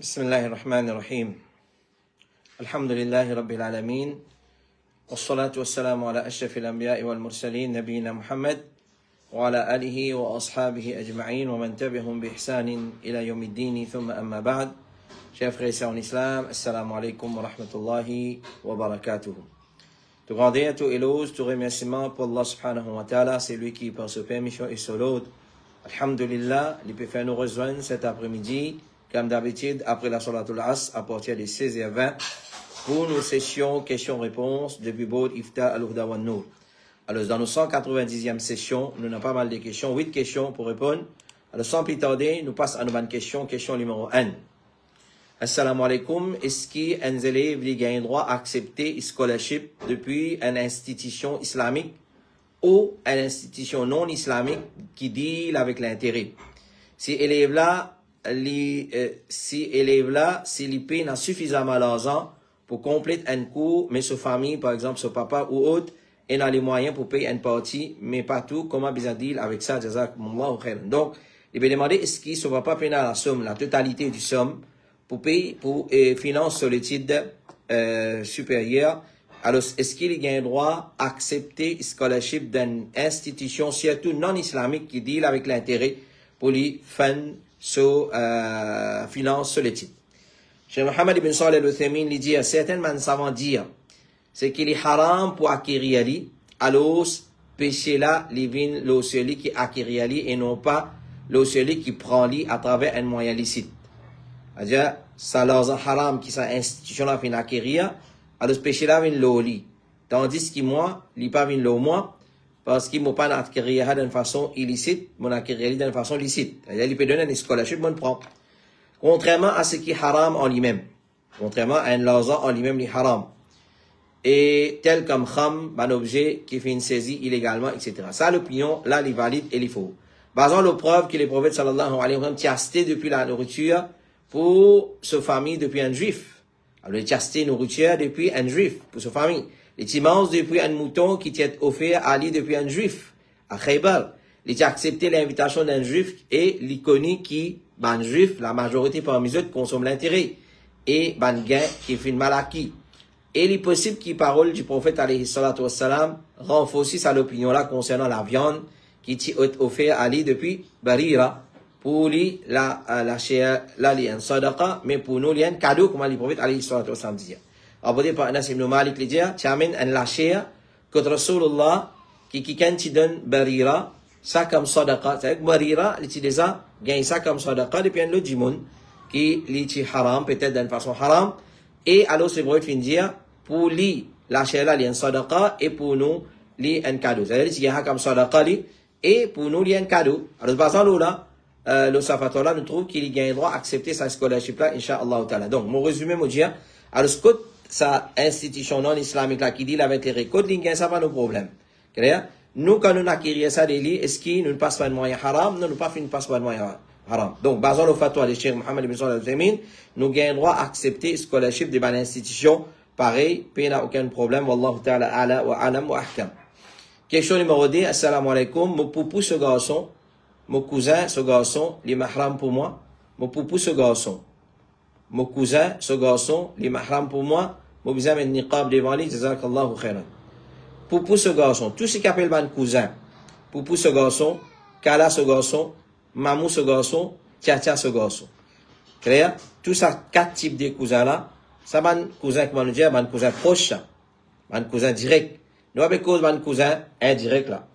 بسم الله الرحمن الرحيم الحمد لله رب العالمين والصلاة والسلام على أشرف الأنبياء والمرسلين نبينا محمد وعلى آله وأصحابه أجمعين ومن تبعهم بإحسان إلى يوم الدين ثم أما بعد chers frères et sœurs en islam, assalamu alaikum wa rahmatullahi wa barakatuh. Tout grandeur, tout éloge, tout remerciement pour Allah subhanahu wa ta'ala, c'est lui qui par sa permission et sur l'autre. Alhamdulillah, il peut faire nous rejoindre cet après-midi, comme d'habitude, après la Salatul Asr, à partir des 16h20, pour nos sessions questions-réponses depuis Bod Ifta al-Huda wa Nour. Alors, dans nos 190e sessions, nous avons pas mal de questions, 8 questions pour répondre. Alors, sans plus tarder, nous passons à nos 20 questions. Question numéro 1. Assalamu alaikum. Est-ce qu'un élève a droit à accepter une scholarship depuis une institution islamique ou une institution non islamique qui deal avec l'intérêt? Si élève-là, s'il paye n'a suffisamment d'argent pour compléter un cours, mais sa famille, par exemple, son papa ou autre, il a les moyens pour payer une partie, mais pas tout, comment bien deal avec ça, jazakumullahu khairan. Donc, il va demander est-ce qu'il ne va pas payer la somme, la totalité du somme, pour payer, pour financer sur l'étude supérieure. Alors, est-ce qu'il a un droit à accepter une scholarship d'une institution, surtout non islamique, qui deal avec l'intérêt pour lui faire sur finance sur l'étude? Cheikh Mohammed ibn Salih al-Uthaymin lui dit, certainement savants dire, c'est qu'il est haram pour acquérir li, alors péché là, les vins, celui qui acquérir li, et non pas celui qui prend li à travers un moyen licite. C'est-à-dire, ça leur haram qui sa institution là fin acquérir, alors péché là vient l'oli. Tandis que moi, il pas vient l'eau moi, parce qu'il m'a pas acquérir d'une façon illicite, mon acquérir d'une façon licite. C'est-à-dire, il peut donner une scholarship, mon prend. Contrairement à ce qui est haram en lui-même. Contrairement à un l'argent en lui-même, il est haram. Et tel comme kham, un objet qui fait une saisie illégalement, etc. Ça, l'opinion, là, il est valide et il est faux. Basant la preuve que les prophètes, sallallahu alayhi wa sallam, chasté depuis la nourriture pour sa famille depuis un juif. Alors, il chasté nourriture depuis un juif, pour sa famille. Les timans depuis un mouton qui t'est offert à Ali depuis un juif, à Khaybar. Il a accepté l'invitation d'un juif et l'icônie qui, un juif, la majorité parmi eux, consomme l'intérêt. Et, gain qui fait une malaki. Et il est possible que les paroles du prophète, alayhi salatu wassalam, renforcent à l'opinion là concernant la viande qui t'est offert à Ali depuis Barira. Pour lui, la chair, là, il y a un sadaqa, mais pour nous, il y a un cadeau, comme le prophète, alayhi salatu wassalam, dit. Rapporté par Anas ibn Malik, il dit, tu amènes un lâcher que Rasulullah, qui quand tu donnes Barira, ça comme sadaqa. C'est-à-dire que Barira, il dit ça, gagne ça comme sadaqa, depuis un lot du monde, qui est haram, peut-être d'une façon haram. Et alors, c'est vrai, il dire, pour lui, lâcher là, il y a un sadaqa, et pour nous, il y a un cadeau. C'est-à-dire, il y a comme sadaqa, et pour nous, il y a un cadeau. Alors, par exemple, là, le safator nous trouve qu'il y a un droit à accepter sa scholarship là, incha'Allah ta'ala. Donc, mon résumé, mon dia, alors, sa institution non islamique là, qui dit avec les récoltes, il y a ça pas de problème. Clair? Nous, quand nous acquérons ça des lits, est-ce qu'il ne passe pas de moyen haram? Non, nous pas fait une passe pas de moyen haram. Donc, basant le fatwa de Cheikh Mohammed ibn Salih al-Uthaymin, nous avons un droit à accepter scholarship de bonne institution. Pareil, il n'y a aucun problème. Wallahu ta'ala ala wa alam wa ahkam. Question numéro 2, assalamu alaikum. Mon poupou, ce garçon, mon cousin, ce garçon, les mahram pour moi. Mon poupou, ce garçon. Mon cousin, ce garçon, les mahram pour moi. Mon besoin de niqab devant lui, jazakallahu khairan. Poupou, ce garçon, tout ce qui appelle mon cousin. Poupou, ce garçon, Kala, ce garçon, Mamou, ce garçon, Tcha, ce garçon. Clair? Tout ça, 4 types de cousins là. Ça, mon cousin, comment nous dire, mon cousin proche, mon cousin direct. Nous avons cause mon cousin indirect là.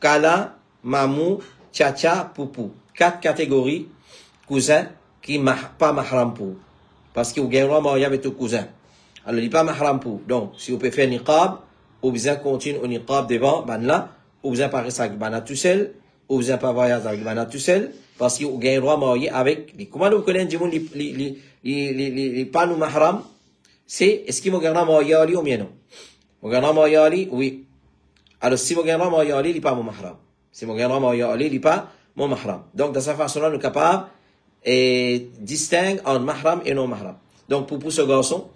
Kala, Mamou, Tcha, Poupou. 4 catégories cousins qui pas mahram pour. Parce que vous gagnez le mariage avec ton cousin. Alors, il n'est pas mahram pour. Donc, si vous pouvez faire niqab, ou bien continuer au niqab devant, ben là, ou bien parler avec bana tout seul, ou bien pas voyager avec bana tout seul, parce que vous gagnez le droit marié avec les. Comment vous connaissez les pas nous mahram? C'est, est-ce que vous gagnez le droit marié ou bien non? Vous gagnez le droit marié, oui. Alors, si vous gagnez le droit marié, il n'est pas mon mahram. Si vous gagnez le droit marié, il n'est pas mon mahram. Donc, de cette façon-là, nous sommes capables de distinguer entre mahram et non mahram. Donc, pour ce garçon,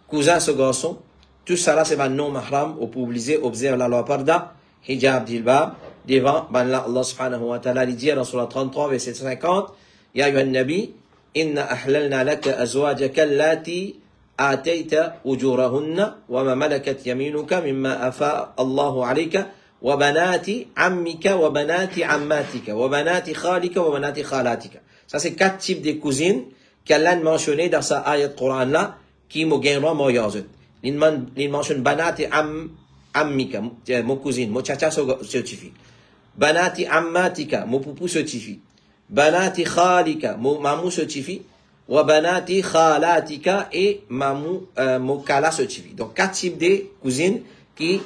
cousin ce garçon, tout ça là, c'est un non mahram, ou pour obliger, observer la loi parda, hijab dilbab, devant, ben là, Allah subhanahu wa ta'ala, il dit dans Surah 33, verset 50, Ya yuhan nabi, inna ahlalna laka azwajaka allati atayta ujurahunna wa ma malakat yaminuka mimma afa Allahu alayka wa banati ammika wa banati ammatika wa banati khalika wa banati khalatika. Ça c'est 4 types de cousines qu'Allah mentionné dans sa ayat Coran là qui mo gain droit mo yazut. Il mentionne banati ammika mo cousine mo chacha certifie. Banati ammatika mo poupou certifie. Banati khalika mo mamou certifie. Wa banati khalatika et mamou mo kala certifie. Donc 4 types de cousines qui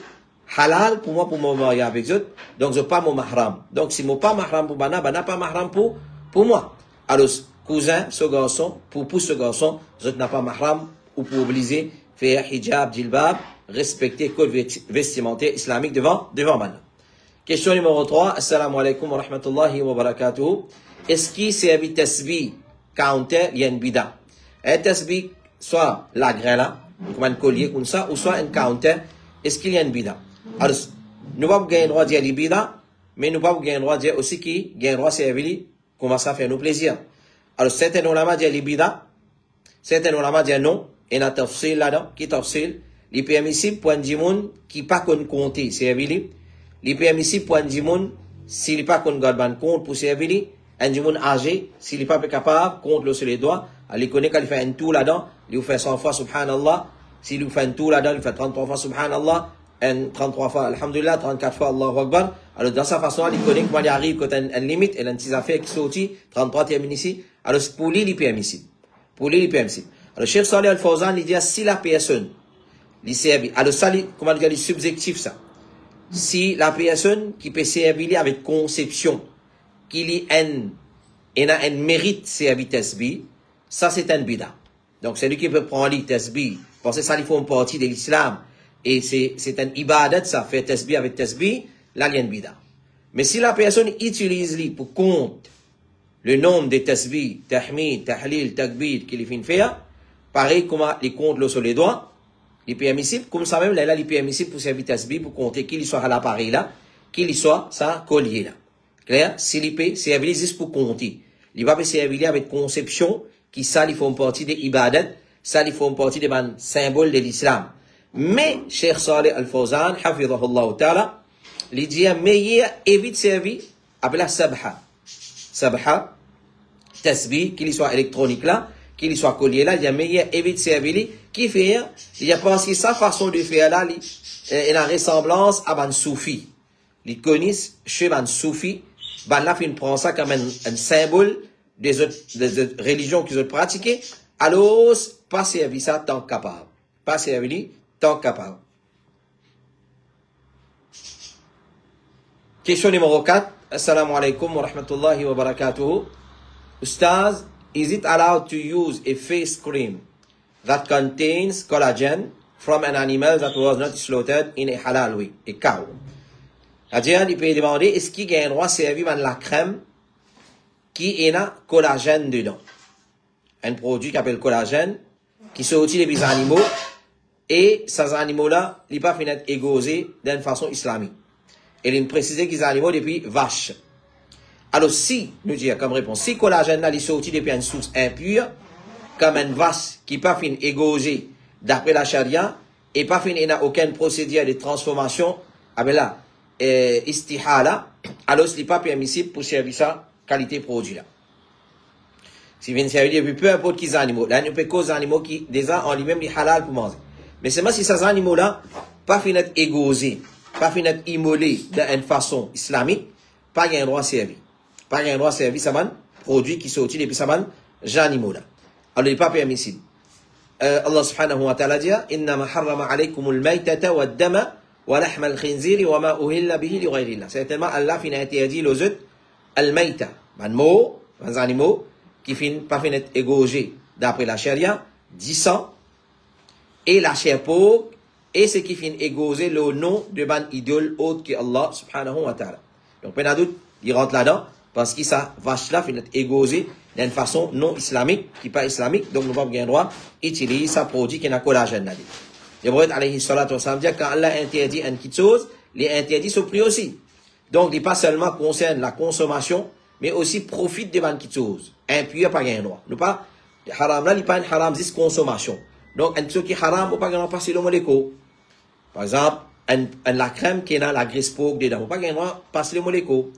halal pour moi pour me marier avec eux. Donc je pas mon mahram. Donc si mon pas mahram pour bana pas mahram pour moi. Alors cousin ce garçon pour ce garçon je n'ai pas mahram ou pour obliger faire hijab djilbab respecter code vestimentaire islamique devant maintenant. Question numéro 3. Assalamu alaikum wa rahmatullahi wa barakatuh. Est-ce qu'il s'est habité tasbih counter il y a une bida? Un tasbih soit la graine là comme un collier comme ça ou soit un counter. Est-ce qu'il y a une bida? Alors, nous ne pouvons pas gagner le droit de dire les bida, mais nous ne pouvons pas gagner le droit de dire aussi qui gagne le droit de servir, commence à faire nos plaisirs. Alors, certains ulama disent les bida, certains ulama disent non, et il y a un tafsil là-dedans, qui tafsil, les permissibles pour un djimoun qui pas qu'on compte servir, les permissibles pour un djimoun s'il n'est pas qu'on garde compte pour servir, un djimoun âgé, s'il n'est pas capable, compte le sur les doigts, il connaît qu'il fait un tour là-dedans, il fait 100 fois subhanallah, s'il fait un tour là-dedans, il fait 33 fois subhanallah, 33 fois alhamdulillah, 34 fois Allahu Akbar. Alors dans sa façon, il connaît comment il arrive quand il y a une limite, il y a une petite affaire qui sortit, 33 termine ici. Alors pour lui, il est permissible. Pour lui, il est permissible. Alors Cheikh Salih Al-Fawzan, il dit si la personne, il servi, alors ça, comment dire, il est subjectif ça. Si la personne qui peut servir avec conception, qu'il a un mérite servir tasbih, ça c'est un bida. Donc c'est lui qui peut prendre les tasbih, parce que ça, il faut une partie de l'islam. Et c'est un ibadat, ça fait tasbih avec tasbih, là il y a une bida. Mais si la personne utilise lui pour compte le nombre de tasbih, tahmid, tahlil, takbir qu'il fait faire, pareil comme il compte sur les doigts, il est permissible, comme ça même, là il est permissible pour servir tasbih, pour compter qu'il soit à l'appareil là, qu'il soit ça collier là. Clair? S'il y peut servir juste pour compter, il va pas servir avec conception, qui ça il faut une partie des ibadat, ça il faut une partie des symboles de l'islam. Mais, Cheikh Salih Al-Fawzan, hafidhahullah ta'ala, il dit, meilleur évite servir avec la sabha. Sabha, tasbih, qu'il soit électronique là, qu'il soit collier là, il y a meilleur évite servir, qui fait, il y a pensé sa façon de faire là, il a ressemblance à un soufi. Ils connaissent chez un soufi, ben là, il prend ça comme un symbole des autres religions qu'ils ont pratiquées, alors, pas servir ça tant capable. Pas servir tant capable. Question numéro 4. Assalamu alaikum wa rahmatullahi wa barakatuh. Ustaz, is it allowed to use a face cream that contains collagen from an animal that was not slaughtered in a halal way, a cow? C'est-à-dire, il peut demander, est-ce qu'il y a un droit servi dans la crème qui a collagène dedans? Un produit qui s'appelle collagène, qui sortit des animaux, et ces animaux-là, ils ne peuvent pas être égosés d'une façon islamique. Et il précise qu'ils sont animaux depuis vache. Alors si, nous disons comme réponse, si collagène là, il sortit depuis une source impure, comme une vache qui ne peut pas être égosée d'après la charia, et pas il n'a aucun procédé de transformation, avec la istihala, alors ce n'est pas permissible pour servir ça, qualité produit là. Si vous servir depuis peu importe qui animaux, là, nous peut causer animaux qui, déjà, en lui-même, les halal pour manger. Mais c'est moi si ces animaux-là, pas finir égosés, pas finir immolés d'une façon islamique, pas un droit servi. Pas un droit servi, ça va, produit qui sortit depuis ça va, j'animaux-là. Alors, il n'est pas permissible. Allah subhanahu wa ta'ala dit, innama harrama alaykumul maytata wa dama wa lahma al-khinziri wa ma uhilla bihi li ghayrillah. Certainement, Allah finit interdit aux autres, al-mayta, un mot, un animaux, qui finit pas finir égosés d'après la charia, 10 sang, et la chair pauvre, et ce qui finit égosé le nom de ban idole autre que Allah subhanahu wa ta'ala. Donc, pas de doute, il rentre là-dedans, parce que ça, vache-là finit égosé d'une façon non islamique, qui n'est pas islamique, donc nous n'avons pas le droit d'utiliser ça produit qui n'a collagène là-dedans. Le prophète alayhi salatu wa sallam dit, quand Allah interdit une petite chose, il interdit ce prix aussi. Donc, il n'est pas seulement concerne la consommation, mais aussi profite de une petite chose. impur, pas gain droit. Nous pas, haram là, il pas un haram, c'est consommation. Donc, un truc qui est haram, ou pas gain passer le moléco. Par exemple, la crème qui est dans la graisse pour dedans, ou pas gain droit passer le moléco.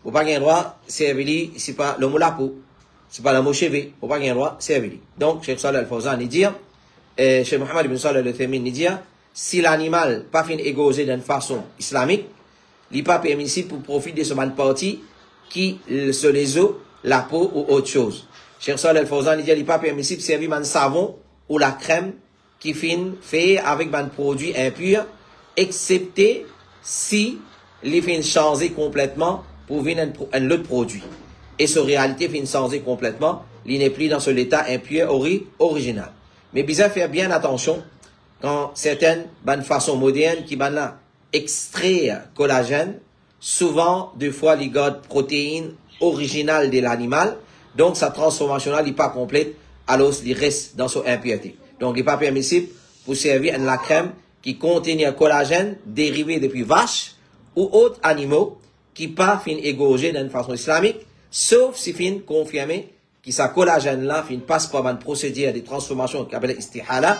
Ou pas gain droit, servir, c'est pas le mot la peau. C'est pas le mot cheveux, ou pas gain droit, servir. Donc, Cheikh Saleh Al-Fawzan, il dit, Cheikh Mohammed ibn Saleh Al-Uthaymeen, il dit, si l'animal pas fin égosé d'une façon islamique, il n'est pas permissible pour profiter de ce bonne partie qui se les os, la peau ou autre chose. Cheikh Saleh Al-Fawzan, il dit, il n'est pas permissible de servir un savon ou la crème qui fin fait avec un produit impur, excepté si il fin changer complètement pour venir un autre produit. Et ce réalité fin changer complètement, il n'est plus dans ce état impur original. Mais bien faire bien attention quand certaines bonnes façons modernes qui van là extraire collagène, souvent deux fois les gardent protéines originales de l'animal, donc sa transformation n'est pas complète, alors il reste dans son impureté. Donc il n'est pas permissible pour servir la crème qui contient un collagène dérivé depuis vache ou autres animaux qui pas fin égorgé d'une façon islamique, sauf si fin confirmé que sa collagène là fin passe par une procédure de transformation qui s'appelle istihala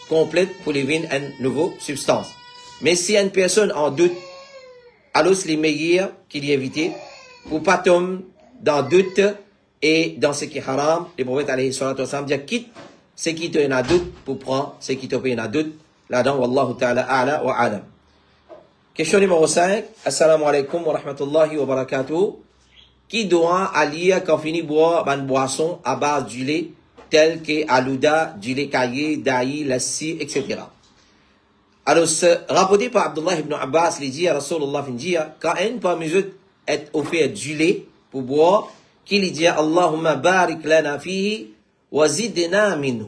complète pour les vins une nouvelle substance. Mais si une personne en doute, alors c'est meilleur qu'il y évite pour pas tomber dans doute et dans ce qui est haram. Le prophète alayhi salatu wa sallam dit quitte ce qui te en doute pour prendre ce qui te en a doute. Là-dedans, wallahu ta'ala a'la wa a'lam. Question numéro 5. Assalamu alaikum wa rahmatullahi wa barakatuh. Qui doit allier quand finit boire une boisson à base du lait tel que alouda, du lait caillé, daï, lassi, etc. Alors, rapporté par Abdullah ibn Abbas, il dit à Rasulullah, quand un parmi eux est offert du lait pour boire, qu'il dit Allahumma barik lana fihi wa zidna minhu.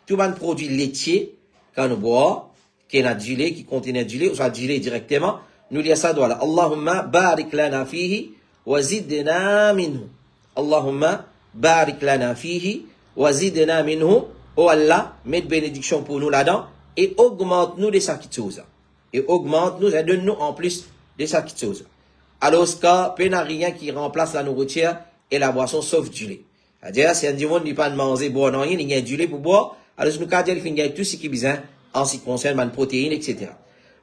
Tout un produit laitier, quand nous boit, qui a du lait, qui contient du lait, ou soit du lait directement, nous disons ça, voilà. Allahumma barik lana fihi wa zidna minhu. Allahumma barik lana fihi wa zidna minhu. Oh Allah, mets de bénédiction pour nous là-dedans, et augmente-nous de sa chose. Et augmente-nous et donne-nous en plus de sa chose. Alors, il n'y a rien qui remplace la nourriture et la boisson sauf du lait. C'est-à-dire, si un dimanche n'est pas de manger, boire, non, il y a du lait pour boire, alors nous avons dit qu'il y a tout ce qui est besoin en ce qui concerne les protéines, etc.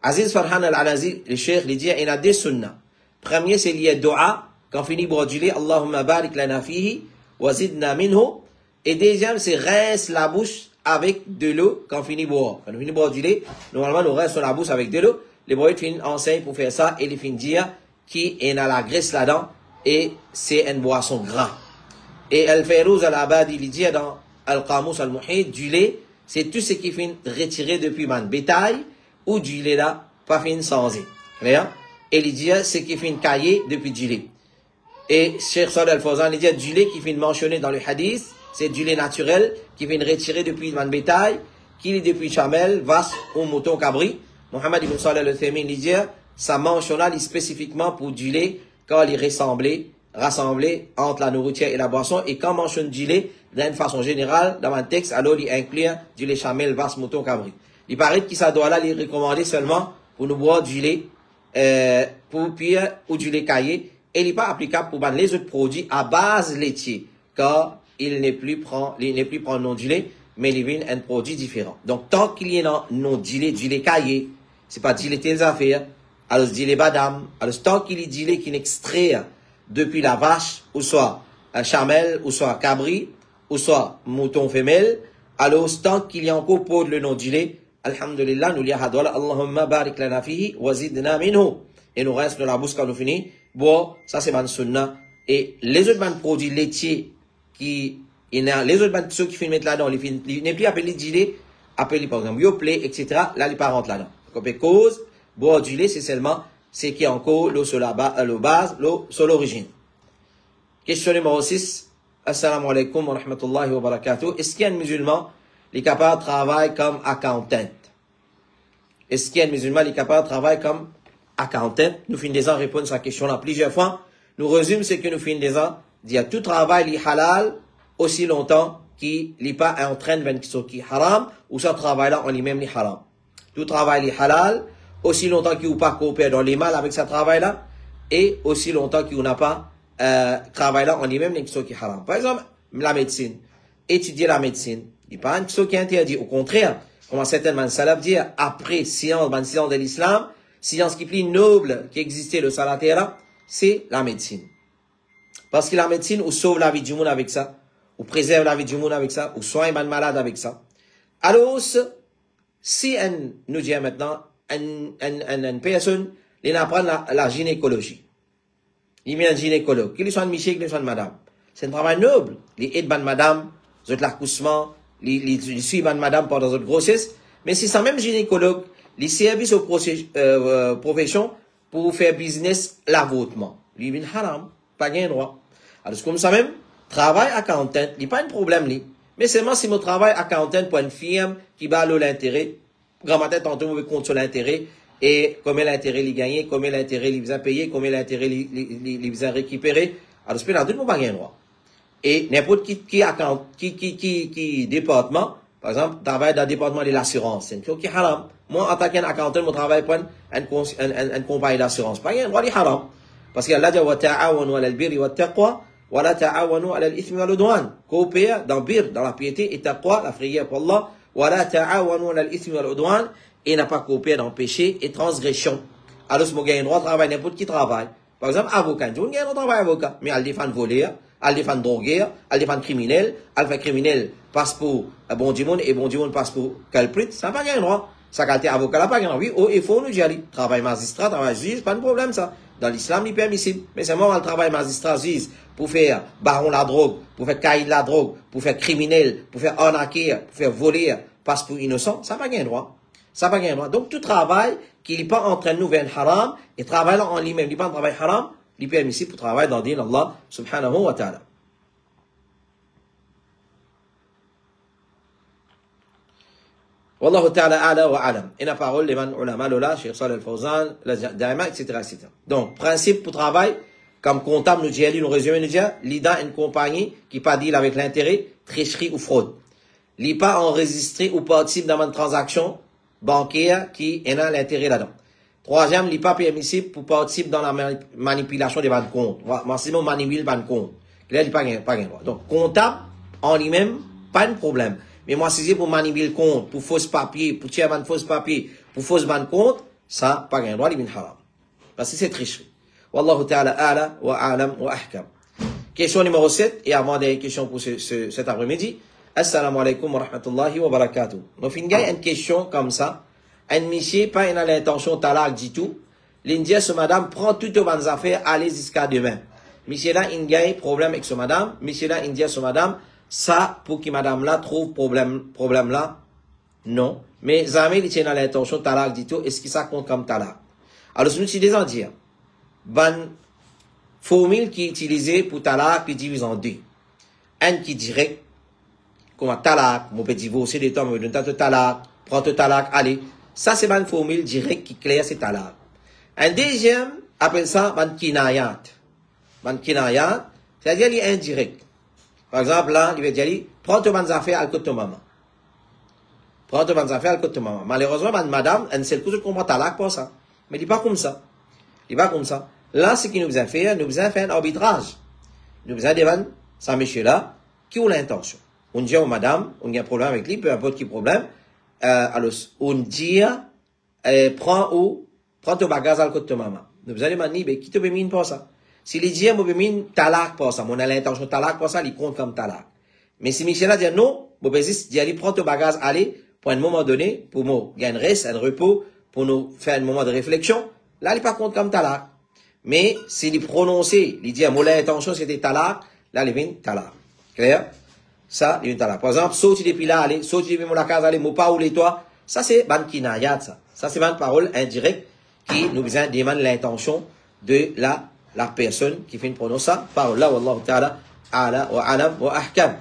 Aziz Farhan al-Alazi, le cheikh, il dit, il y a deux sunnahs. Premier, c'est lié dua, quand on finit boire du lait, Allahumma barik lana fihi, wa zidna minhu. Et deuxième, c'est rince la bouche avec de l'eau quand on finit boire. Quand on finit boire du lait, normalement, on rince la bouche avec de l'eau. Les prophètes finissent enseignent pour faire ça, et ils finissent dire qu'il y a la graisse là-dedans, et c'est une boisson gras. Et Al-Fayrouz al-Abadi, il dit dans Al-Qamus al-Muhid, du lait, c'est tout ce qui finit retiré depuis man bétail, ou du lait là, pas finit sans et il dit ce qui finit caillé depuis du lait. Et Cheikh Saleh Al-Fawzan, il dit du lait qui finit mentionné dans le hadith, c'est du lait naturel qui vient retiré depuis man bétail, qui est depuis chamel, vache ou mouton cabri. Mohammed ibn Saleh Al-Uthaymeen, il dit ça mentionne spécifiquement pour du lait quand il est rassemblé entre la nourriture et la boisson, et quand on mentionne du lait, d'une façon générale, dans un texte, alors il inclut du lait chamel, vache, mouton, cabri. Il paraît que ça doit là, il recommander seulement pour nous boire du lait, pour pire, ou du lait caillé, et il n'est pas applicable pour les autres produits à base laitier, car il n'est plus prendre non du lait, mais il vient un produit différent. Donc, tant qu'il y a non du lait caillé, c'est pas du lait telles affaires, alors du lait badam, alors tant qu'il y a du lait qui est extrait depuis la vache, ou soit un chamel, ou soit un cabri, ou soit mouton femelle, alors tant qu'il y a encore pour le nom du lait, alhamdulillah, nous lions hadwala, Allahumma barik lana fihi, wa zidna minhu. Et nous reste dans la bouche quand nous finissons. Bon, ça c'est ban sunna. Et les autres produits laitiers les autres ceux qui finissent mettre là-dedans, ils n'est plus appelé du lait, appelé par exemple yoplait, etc. Là, ils pas rentrent là-dedans. Donc, cause, boire du lait, c'est seulement ce qui est encore l'eau sur la base, l'eau sur l'origine. Question numéro 6. Assalamu alaikum wa rahmatullahi wa barakatuh. Est-ce qu'il y a un musulman qui est capable de travailler comme accountant? Est-ce qu'il y a un musulman qui est capable de travailler comme accountant? Nous finissons de répondre à cette question-là plusieurs fois. Nous résumons ce que nous finissons. Dire tout travail est halal aussi longtemps qu'il n'est pas en train de faire ce qui est haram, ou ce travail-là en lui-même est haram. Tout travail est halal aussi longtemps qu'il n'a pas coopéré dans les mal avec ce travail-là, et aussi longtemps qu'il n'a pas travail-là en lui-même est ce qui est haram. Par exemple, la médecine. Étudier la médecine. Il n'y a pas une chose qui est interdite. Au contraire, comme certainement salaf dit, après science de l'islam, science qui est plus noble qui existait le salatera, c'est la médecine. Parce que la médecine, on sauve la vie du monde avec ça, on préserve la vie du monde avec ça, on soigne les malades avec ça. Alors, si on nous dit maintenant, une personne, il apprend la gynécologie. Il met un gynécologue, qu'il soit de monsieur, qu'il soit de madame. C'est un travail noble. Il aide madame, l'accouchement, il suit madame pendant votre grossesse. Mais c'est ça même gynécologue, les services aux professions pour faire business l'avortement. Lui, il haram, pas gain droit. Alors, comme ça même, travail accountant, il n'y a pas de problème, lui. Mais seulement si mon travail accountant pour une firme qui bat l'intérêt, grand-matin, tantôt, vous compte sur l'intérêt, et combien l'intérêt il gagne, combien l'intérêt il a payé, combien l'intérêt il a récupéré. Alors, c'est pas tout le monde pas gain droit. Et n'importe qui département, par exemple, travaille dans le département de l'assurance. C'est une chose qui est haram. Moi, en tant qu'accountant, mon travail pour une compagnie d'assurance. Pas un droit de haram. Parce qu'Allah dit, wa ta'awanu ala al-birri wa taqwa, wa la ta'awanu ala al-ithmi wal udwan. Coopère dans bir, dans la piété et taqwa, la prière pour Allah, wa la ta'awanu ala al-ithmi wal udwan, et n'a pas coopéré dans le péché et transgression. Alors, si vous avez un droit de travail, n'importe qui travaille. Par exemple, avocat. Vous avez un droit de travail avocat. Mais elle défend voler, elle défend droguer, elle défend criminel, elle fait criminel passe pour bon du monde et bon du monde passe pour culprit. Ça n'a pas un droit. Ça qualité avocat n'a pas un droit. Oui, il faut nous dire. Travail magistrat, travail juge, pas de problème ça. Dans l'islam, il est permissible. Mais c'est moi, le travail magistrat juge pour faire baron la drogue, pour faire caïd la drogue, pour faire criminel, pour faire arnaquer, pour faire voler, passe pour innocent. Ça n'a pas un droit. Ça n'a pas un droit. Donc, tout travail qui n'est pas en train de nous vers le haram, et travail en lui-même, il n'est pas un travail haram, il est permissible pour travailler dans le din Allah subhanahu wa ta'ala. Wallahu ta'ala ala wa alam. Et la parole, les ulama, Lola, Cheikh Salih al-Fawzan, Daima, etc., etc. Donc, principe pour travail, comme comptable nous dit, nous résume, nous dit, l'IDA, une compagnie qui pas deal avec l'intérêt, tricherie ou fraude. L'IPA enregistré ou participe dans une transaction bancaire qui a l'intérêt là-dedans. Troisième, l'IPA permissible pour participer dans la manipulation des banques comptes. Maximum manipule banques comptes. Là, il n'y a pas de droit. Donc, comptable, en lui-même, pas de problème. Mais moi, si c'est pour manipuler le compte, pour fausse papier, pour tirer un fausse papier, pour fausse banque compte, ça, pas de droit, il est haram. Parce que c'est tricherie. Wallahu ta'ala ala wa alam wa ahkam. Question numéro 7, et avant des questions pour cet après-midi. Assalamu alaikum wa rahmatullahi wa barakatuh. Donc, il y a une question comme ça. Un monsieur, pas une l'intention talak du tout. L'Indien, ce madame, prend toutes vos affaires, allez jusqu'à demain. Monsieur là, il y a un problème avec ce madame. Monsieur là, Indien, ce madame, ça, pour que madame là trouve problème là, non. Mais jamais, il tient l'intention talak du tout. Est-ce que ça compte comme talak? Alors, je me suis déjà dit, bonne formule qui est utilisée pour talak, puis divise en deux. Un qui dirait, comme un talak, on peut divorcer des temps, on peut donner talak, prendre talak, allez. Ça, c'est une formule directe qui claire ces talak. Un deuxième, appelle ça man kinayat. Man kinayat, c'est-à-dire, il est indirect. Par exemple, là, il va dire, prends tes bonnes affaires à côté de maman. Prends tes bonnes affaires à côté de maman. Malheureusement, madame, elle ne sait pas comment talak pour ça. Mais il n'est pas comme ça. Il n'est pas comme ça. Là, ce qu'il nous a fait un arbitrage. Nous a demandé, ça, monsieur-là, qui a l'intention. On dit à madame, on a un problème avec lui, peu importe qui problème. Alors, on dit, prends ton bagage à côté de maman. Nous allons demander, mais qui te permet pour ça? Si les dit, moi, permet talak pour ça, on a l'intention talak pour ça, il compte comme talak. Mais si Michel a dit non, bon, ben, dit, allez, prends ton bagage, allez, pour un moment donné, pour moi, il y a un reste, un repos, pour nous faire un moment de réflexion, là, il pas compte comme talak. Mais, s'il est prononcé, il dit, moi, l'intention, c'était talak, là, il vient talak. Clair? Ça, il y a une talak. Par exemple, sauter depuis là, allez, sauter depuis la case, allez, moi pas ou les toits. Ça, c'est ban kinayat, ça. Ça, c'est une parole indirecte qui nous demande l'intention de la personne qui fait une prononce ça. Parole là, wallahu ta'ala, ala wa alam wa ahkam.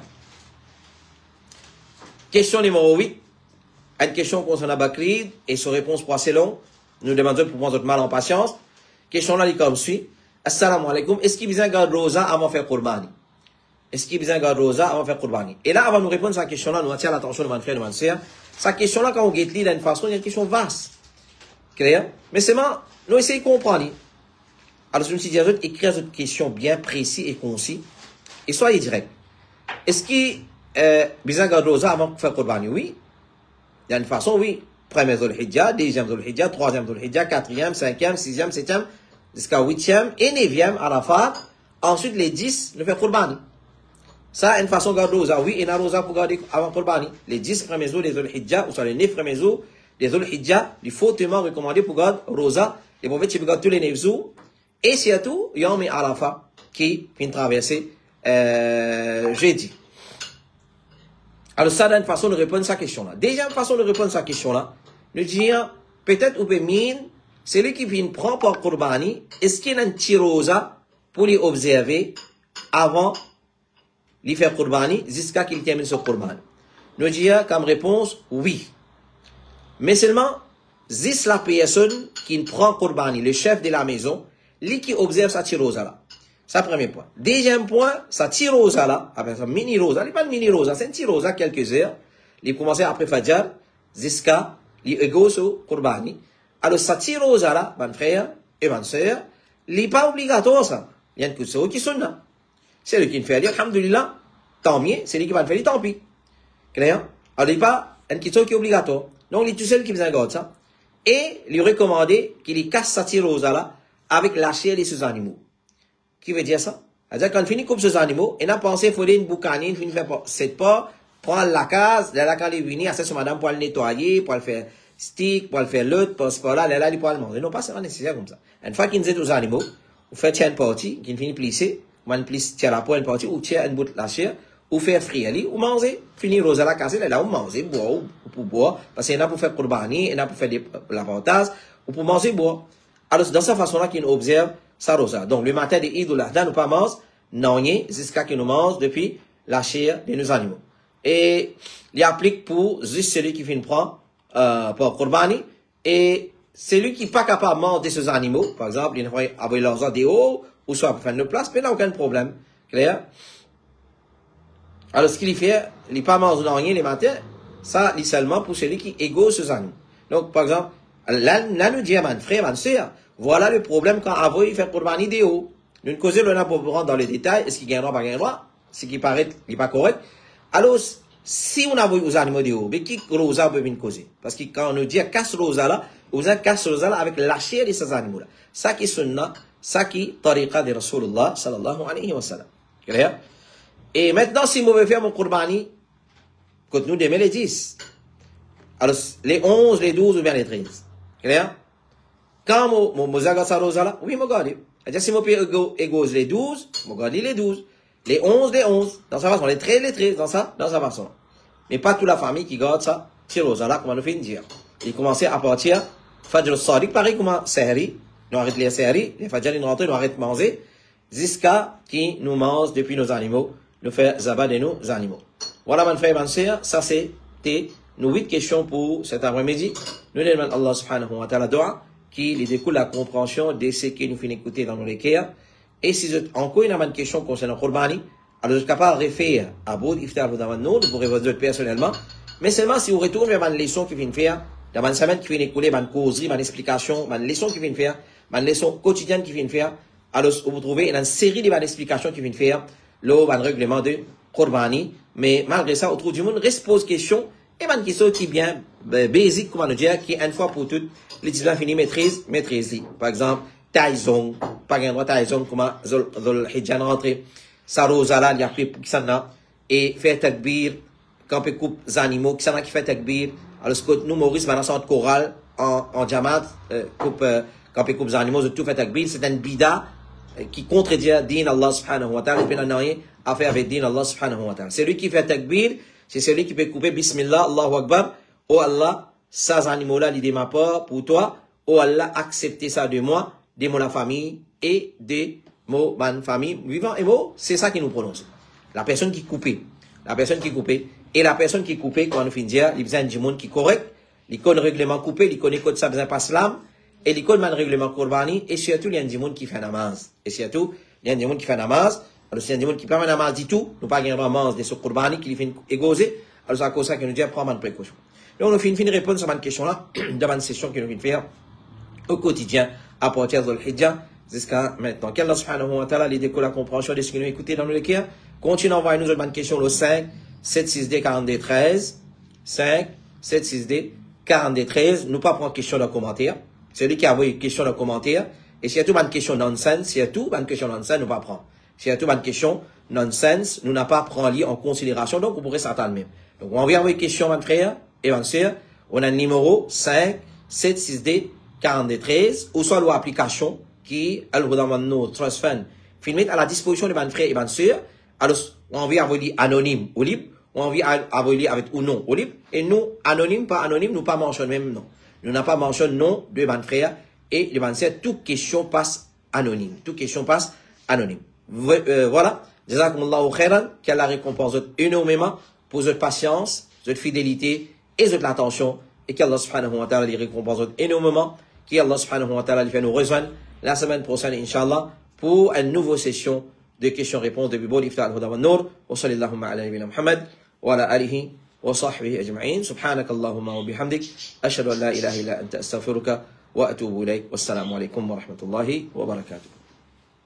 Question numéro 8. Une question concernant Bakrid et sa réponse pour assez long. Nous demandons pour prendre notre mal en patience. Question là, il est comme suit. Assalamu alaikum. Est-ce qu'il y a besoin de garder rosa avant de faire Qurbani? Est-ce qu'il y a besoin de garder rosa avant de faire Qurbani? Et là, avant de nous répondre à cette question-là, nous attirons l'attention de mon frère, de mon sœur. Cette question-là, quand on guette l'île d'une façon, il y a une question vaste. Clair? Mais c'est moi, nous essayons de comprendre. Alors, je me suis dit à vous, écrire cette question bien précise et concise. Et soyez direct. Est-ce qu'il besoin de rosa avant de faire Qurbani? Oui. Il y a une façon, oui. Premier Dhul Hijjah, deuxième Dhul Hijjah, troisième Dhul Hijjah, quatrième, cinquième, sixième, septième, jusqu'à huitième et neuvième Arafat. Ensuite, les 10, le faire Qurbani. Ça, une façon de garder rosa. Oui, il y a rosa pour garder avant Qurbani. Les 10 premiers jours des Dhul Hijjah, ou soit les 9 premiers jours des Dhul Hijjah, il faut fortement recommander pour garder rosa. Les prophètes, tu peux garder tous les 9 jours. Et surtout, Yom et Arafat, qui vient traverser jeudi. Alors, ça, c'est une façon de répondre à sa question-là. Deuxième façon de répondre à sa question-là, nous disons, peut-être, ou peut-être, celui qui vient prendre pour Qurbani, est-ce qu'il y a un petit rosa pour lui observer avant de faire Qurbani, jusqu'à qu'il termine ce Qurbani? Nous disons, comme réponse, oui. Mais seulement, c'est la personne qui prend Qurbani, le chef de la maison, lui qui observe sa petit rosa-là. Ça, premier point. Deuxième point, sa petit rosa là, avec sa mini rosa, il n'est pas une mini rosa, c'est un petit rosa quelques heures. Il commence après Fajr, jusqu'à l'ego sur Qurbani. Alors, sa petit rosa là, mon frère et ma soeur, il n'est pas obligatoire ça. Il y a une chose qui sonne là. C'est lui qui le fait, alhamdulillah, tant mieux, c'est lui qui va le faire, tant pis. Clair? Alors, il n'est pas une question qui est obligatoire. Donc, il est tout seul qui vient garder ça. Et, lui recommander qu'il casse sa petit rosa là, avec la chair de ses animaux. Qui veut dire ça? C'est-à-dire quand on finit comme ces animaux, on a pensé qu'il faut une boucanine, il faut faire cette part, prendre la case, là quand il est venu, c'est madame pour le nettoyer, pour le faire stick, pour le faire l'autre, pour ce là, là, il pour le manger. Non, pas c'est nécessaire comme ça. Une fois qu'il est aux animaux, vous faites une partie, qu'il finit plisser, vous plissez, tiens la peau une partie, ou tiens une bout de la chair, ou faire frire, ou manger, finir rose à la casse, là, ou manger, boire, ou pour boire, parce qu'il y en a pour faire Qurbani, il y en a pour faire la partage, ou pour manger, boire. Alors, dans cette façon-là qu'il observe sa rosa. Donc, le matin de Eid al-Adha, nous pas mange, non, jusqu'à qu'il nous mange depuis la chair de nos animaux. Et, il applique pour juste celui qui vient prendre, pour Qurbani, et celui qui n'est pas capable de manger ces animaux, par exemple, il va avoir l'argent des hauts, ou soit pour faire une place, mais il n'a aucun problème. Clair? Alors, ce qu'il fait, il n'est pas mange non, les matins, ça, il seulement pour celui qui égose ces animaux. Donc, par exemple, là, nous disons, mon frère, ma soeur, voilà le problème quand avant il fait Qurbani des hauts. Nous ne causons pas pour rentrer dans les détails, est-ce qu'il gagne droit, pas gagne droit, ce qui paraît, il n'est pas correct. Alors, si on a vu aux animaux des hauts, mais qui rosa peut venir causer? Parce que quand on nous dit casse rosa là, on a casse rosa là avec la chair de ces animaux là. Ça qui est sunna, ça qui est tariqa de Rasulullah sallallahu alayhi wa sallam. Clair? Et maintenant, si on veut faire mon Qurbani, quand nous demain les 10. Alors, les 11, les 12 ou bien les 13. Clair? Quand je regarde sa rosa là, oui, je regarde. C'est-à-dire, si je peux égose les 12, je regarde les 12. Les 11, les 11. Dans sa façon. Les 13, les 13. Dans sa façon. Mais pas toute la famille qui garde ça. C'est rosa là, comme on nous fait dire. Il commençait à partir, Fajr al-Sadiq, pareil comme Sahri. Nous arrêtons les Sahri. Les Fajr, nous rentrons, nous arrêtons de manger. Jusqu'à qui nous mange depuis nos animaux. Nous fait zabat de nos animaux. Voilà, mon frère et ma soeur. Ça, c'était nos 8 questions pour cet après-midi. Nous demandons Allah subhanahu wa ta'ala dua, qui les découle la compréhension de ce que nous finissons d'écouter dans nos lectures. Et si vous avez encore une question concernant Qurbani, alors vous êtes capable de refaire à bout d'iftar vous dans nous, vous pourrez vous dire personnellement. Mais seulement si vous retournez vers une leçon qui vient de faire, dans une semaine qui vient d'écouler, une causerie, une explication, une leçon qui vient de faire, une leçon quotidienne qui vient de faire, alors vous trouvez une série de explications qui vient de faire, là, un règlement de Qurbani. Mais malgré ça, autour du monde, reste pose question, et une question qui est bien basique, comment nous dire, qui est une fois pour toutes, les étudiants finissent maîtrise. Par exemple, Taizong, pas un droit Taizong, comment Dhul Hijjah rentré, sa rosa là, il y a pris qui s'en a, et faire takbir, quand on coupe les animaux, qui s'en a qui fait takbir, alors nous, Maurice, maintenant, centre choral, en Jamaat, quand on coupe les animaux, tout fait takbir, c'est un bida, qui contredit din Allah subhanahu wa ta'ala, et puis on n'a rien à faire avec din Allah subhanahu wa ta'ala. Celui qui fait takbir, c'est celui qui peut couper Bismillah, Allahu Akbar, oh Allah, ces animaux-là, ils ma part pour toi, oh Allah, acceptez ça de moi, de mon famille, et de ma famille, vivant et mort, c'est ça qui nous prononce. La personne qui coupe, et la personne qui coupe, quand on finit de dire, il y a besoin du monde qui est correct, il connaît le règlement coupé, il connaît code ça besoin pas slam, et il connaît le règlement Qurbani, et surtout, il y a du monde qui fait namaz. Et surtout, il y a du monde qui fait namaz. Alors, s'il y a du monde qui ne fait pas namaz du tout, nous pas gagner namaz de ce Qurbani qui fait égoser, alors c'est à cause de ça que nous disons prendre une précaution. Donc, nous finissons une réponse à cette question-là, dans une session que nous venons de faire au quotidien, à partir de l'Hijjah, jusqu'à maintenant. Qu'Allah subhanahu wa ta'ala, les découle la compréhension de ce que nous écoutons dans nos lectures, Continuez à envoyer nous autres bonnes questions le 5 76D 42 13. 5 76D 42 13. Nous pas prendre question dans le commentaire. Celui qui a envoyé une question dans le commentaire. Et s'il y a tout une question nonsense, s'il y a tout une question nonsense, nous pas prendre. S'il y a tout une question nonsense, nous n'a pas prendre en considération. Donc, vous pourrez s'attendre même. Donc, on va envoyer une question, mon frère et ma soeur. On a le numéro 5 76D 42 13. Ou soit l'application qui, elle vous demande nos trust funds. Filmez à la disposition de mon frère et ma soeur. Alors, on envoie envoyer anonyme ou libre. On envoie envoyer avec ou non ou libre. Et nous, anonyme, pas anonyme, nous pas mentionné même non. Nous n'avons pas mentionné nom de mon frère et de mon soeur. Toute question passe anonyme. Toute question passe anonyme. Voilà. Jazakumullahu khairan. Qu'Allah récompense énormément pour votre patience, votre fidélité et votre attention. Et qu'Allah subhanahu wa ta'ala les récompense énormément. Qu'Allah subhanahu wa ta'ala les fait nous rejoindre la semaine prochaine, Inch'Allah, pour une nouvelle session de questions-réponses de Bible Ifta al-Huda wa Nour. Wa sallallahu ala nabina Muhammad wa ala alihi wa sahbihi ajma'in. Subhanakallahumma wa bihamdik. Ashhadu an la ilaha illa anta astaghfiruka wa atubu ilayk. Wassalamu alaikum wa rahmatullahi wa barakatuh.